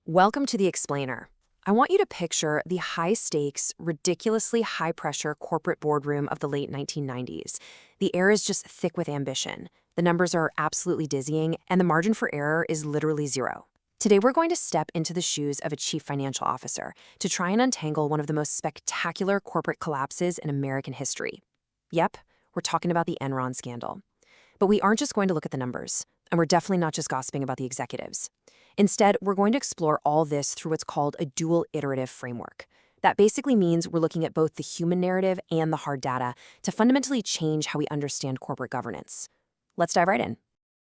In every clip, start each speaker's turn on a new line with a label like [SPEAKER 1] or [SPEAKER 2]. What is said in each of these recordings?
[SPEAKER 1] Welcome to The Explainer. I want you to picture the high-stakes, ridiculously high-pressure corporate boardroom of the late 1990s. The air is just thick with ambition. The numbers are absolutely dizzying, and the margin for error is literally zero. Today, we're going to step into the shoes of a chief financial officer to try and untangle one of the most spectacular corporate collapses in American history. Yep, we're talking about the Enron scandal. But we aren't just going to look at the numbers, and we're definitely not just gossiping about the executives. Instead, we're going to explore all this through what's called a dual iterative framework. That basically means we're looking at both the human narrative and the hard data to fundamentally change how we understand corporate governance. Let's dive right in.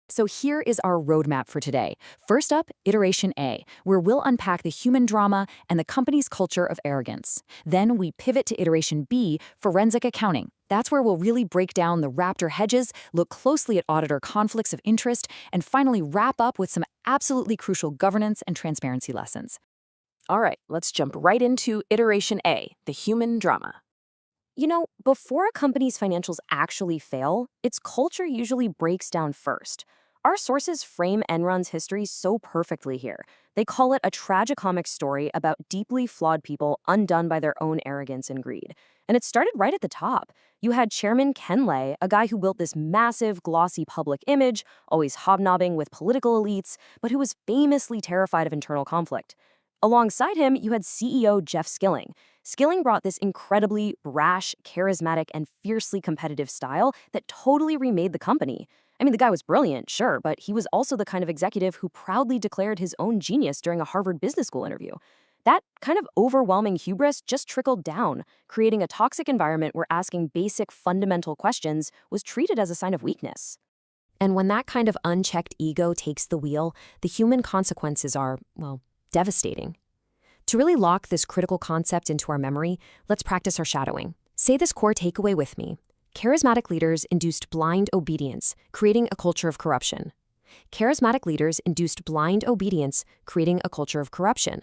[SPEAKER 2] So here is our roadmap for today. First up, Iteration A, where we'll unpack the human drama and the company's culture of arrogance. Then we pivot to Iteration B, forensic accounting. That's where we'll really break down the raptor hedges, look closely at auditor conflicts of interest, and finally wrap up with some absolutely crucial governance and transparency lessons.
[SPEAKER 1] All right, let's jump right into Iteration A, the human drama.
[SPEAKER 3] You know, before a company's financials actually fail, its culture usually breaks down first. Our sources frame Enron's history so perfectly here. They call it a tragicomic story about deeply flawed people undone by their own arrogance and greed. And it started right at the top. You had Chairman Ken Lay, a guy who built this massive, glossy public image, always hobnobbing with political elites, but who was famously terrified of internal conflict. Alongside him, you had CEO Jeff Skilling. Skilling brought this incredibly brash, charismatic, and fiercely competitive style that totally remade the company. I mean, the guy was brilliant, sure, but he was also the kind of executive who proudly declared his own genius during a Harvard Business School interview. That kind of overwhelming hubris just trickled down, creating a toxic environment where asking basic, fundamental questions was treated as a sign of weakness.
[SPEAKER 1] And when that kind of unchecked ego takes the wheel, the human consequences are, well, devastating. To really lock this critical concept into our memory, let's practice our shadowing. Say this core takeaway with me. Charismatic leaders induced blind obedience, creating a culture of corruption. Charismatic leaders induced blind obedience, creating a culture of corruption.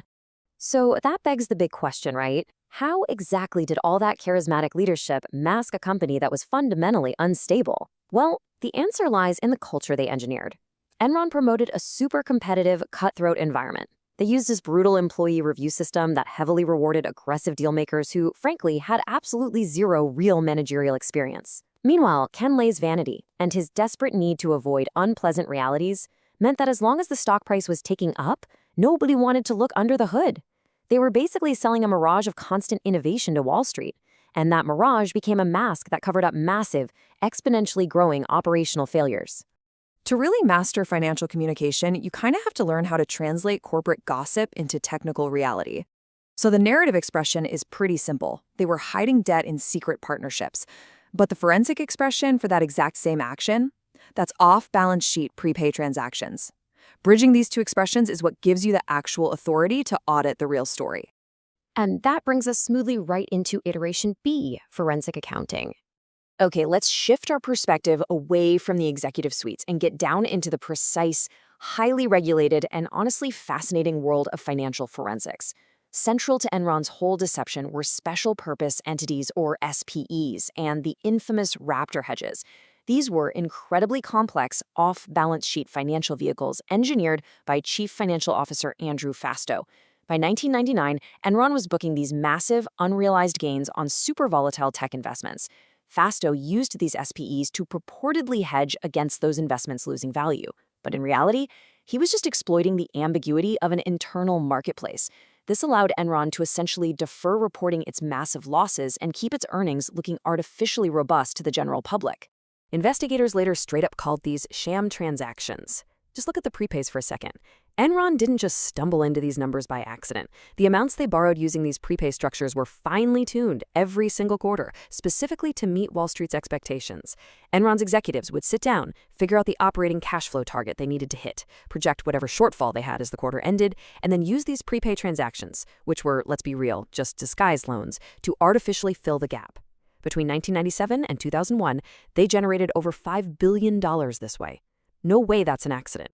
[SPEAKER 3] So that begs the big question, right? How exactly did all that charismatic leadership mask a company that was fundamentally unstable? Well, the answer lies in the culture they engineered. Enron promoted a super competitive, cutthroat environment. They used this brutal employee review system that heavily rewarded aggressive dealmakers who, frankly, had absolutely zero real managerial experience. Meanwhile, Ken Lay's vanity and his desperate need to avoid unpleasant realities meant that as long as the stock price was ticking up, nobody wanted to look under the hood. They were basically selling a mirage of constant innovation to Wall Street, and that mirage became a mask that covered up massive, exponentially growing operational failures.
[SPEAKER 4] To really master financial communication, you kind of have to learn how to translate corporate gossip into technical reality. So the narrative expression is pretty simple. They were hiding debt in secret partnerships. But the forensic expression for that exact same action, that's off-balance sheet prepay transactions. Bridging these two expressions is what gives you the actual authority to audit the real story.
[SPEAKER 3] And that brings us smoothly right into Iteration B, forensic accounting.
[SPEAKER 1] Okay, let's shift our perspective away from the executive suites and get down into the precise, highly regulated, and honestly fascinating world of financial forensics. Central to Enron's whole deception were special purpose entities, or SPEs, and the infamous raptor hedges. These were incredibly complex, off-balance sheet financial vehicles engineered by Chief Financial Officer Andrew Fastow. By 1999, Enron was booking these massive, unrealized gains on super volatile tech investments. Fastow used these SPEs to purportedly hedge against those investments losing value. But in reality, he was just exploiting the ambiguity of an internal marketplace. This allowed Enron to essentially defer reporting its massive losses and keep its earnings looking artificially robust to the general public. Investigators later straight up called these sham transactions. Just look at the prepays for a second. Enron didn't just stumble into these numbers by accident. The amounts they borrowed using these prepay structures were finely tuned every single quarter, specifically to meet Wall Street's expectations. Enron's executives would sit down, figure out the operating cash flow target they needed to hit, project whatever shortfall they had as the quarter ended, and then use these prepay transactions, which were, let's be real, just disguised loans, to artificially fill the gap. Between 1997 and 2001, they generated over $5 billion this way. No way that's an accident.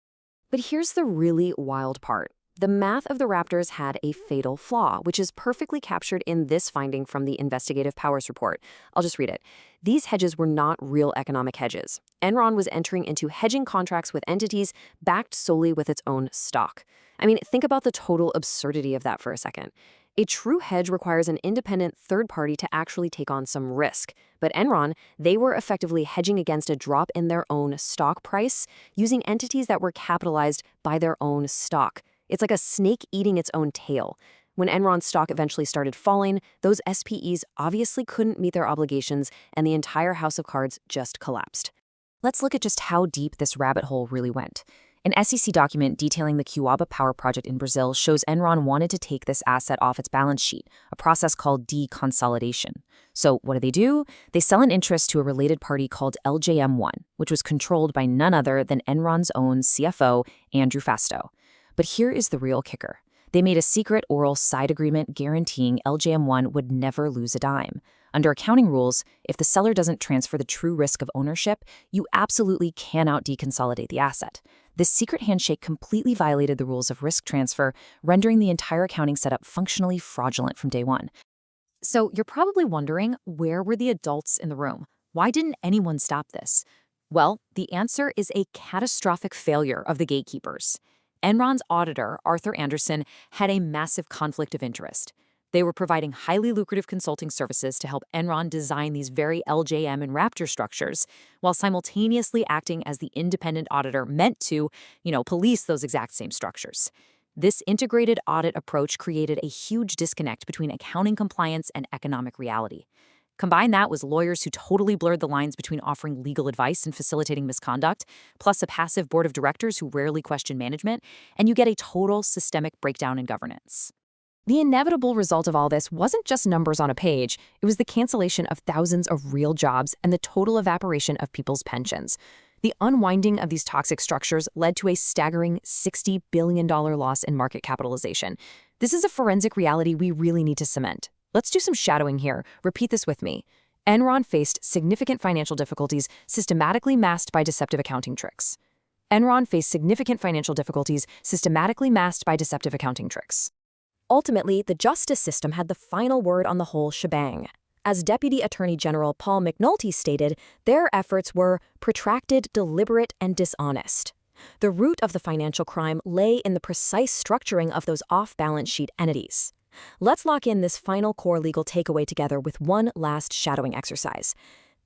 [SPEAKER 3] But here's the really wild part.
[SPEAKER 1] The math of the Raptors had a fatal flaw, which is perfectly captured in this finding from the Investigative Powers Report. I'll just read it. These hedges were not real economic hedges. Enron was entering into hedging contracts with entities backed solely with its own stock. I mean, think about the total absurdity of that for a second. A true hedge requires an independent third party to actually take on some risk. But Enron, they were effectively hedging against a drop in their own stock price using entities that were capitalized by their own stock. It's like a snake eating its own tail. When Enron's stock eventually started falling, those SPEs obviously couldn't meet their obligations, and the entire house of cards just collapsed.
[SPEAKER 2] Let's look at just how deep this rabbit hole really went. An SEC document detailing the Cuiabá power project in Brazil shows Enron wanted to take this asset off its balance sheet, a process called deconsolidation. So what do? They sell an interest to a related party called LJM1, which was controlled by none other than Enron's own CFO, Andrew Fastow. But here is the real kicker. They made a secret oral side agreement guaranteeing LJM1 would never lose a dime. Under accounting rules, if the seller doesn't transfer the true risk of ownership, you absolutely cannot deconsolidate the asset. This secret handshake completely violated the rules of risk transfer, rendering the entire accounting setup functionally fraudulent from day one. So you're probably wondering, where were the adults in the room? Why didn't anyone stop this? Well, the answer is a catastrophic failure of the gatekeepers. Enron's auditor, Arthur Anderson, had a massive conflict of interest. They were providing highly lucrative consulting services to help Enron design these very LJM and Raptor structures, while simultaneously acting as the independent auditor meant to, police those exact same structures. This integrated audit approach created a huge disconnect between accounting compliance and economic reality. Combine that with lawyers who totally blurred the lines between offering legal advice and facilitating misconduct, plus a passive board of directors who rarely question management, and you get a total systemic breakdown in governance. The inevitable result of all this wasn't just numbers on a page, it was the cancellation of thousands of real jobs and the total evaporation of people's pensions. The unwinding of these toxic structures led to a staggering $60 billion loss in market capitalization. This is a forensic reality we really need to cement. Let's do some shadowing here. Repeat this with me. Enron faced significant financial difficulties systematically masked by deceptive accounting tricks. Enron faced significant financial difficulties systematically masked by deceptive accounting tricks.
[SPEAKER 3] Ultimately, the justice system had the final word on the whole shebang. As Deputy Attorney General Paul McNulty stated, their efforts were protracted, deliberate, and dishonest. The root of the financial crime lay in the precise structuring of those off-balance sheet entities. Let's lock in this final core legal takeaway together with one last shadowing exercise.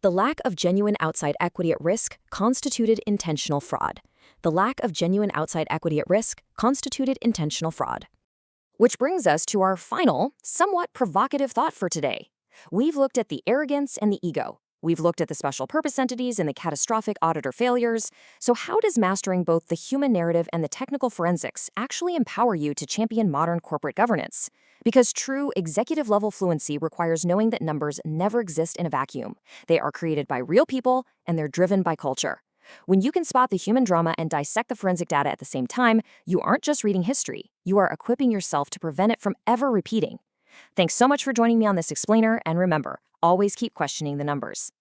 [SPEAKER 3] The lack of genuine outside equity at risk constituted intentional fraud. The lack of genuine outside equity at risk constituted intentional fraud.
[SPEAKER 1] Which brings us to our final, somewhat provocative thought for today. We've looked at the arrogance and the ego. We've looked at the special purpose entities and the catastrophic auditor failures. So how does mastering both the human narrative and the technical forensics actually empower you to champion modern corporate governance? Because true executive-level fluency requires knowing that numbers never exist in a vacuum. They are created by real people, and they're driven by culture. When you can spot the human drama and dissect the forensic data at the same time, you aren't just reading history. You are equipping yourself to prevent it from ever repeating. Thanks so much for joining me on this explainer, and remember, always keep questioning the numbers.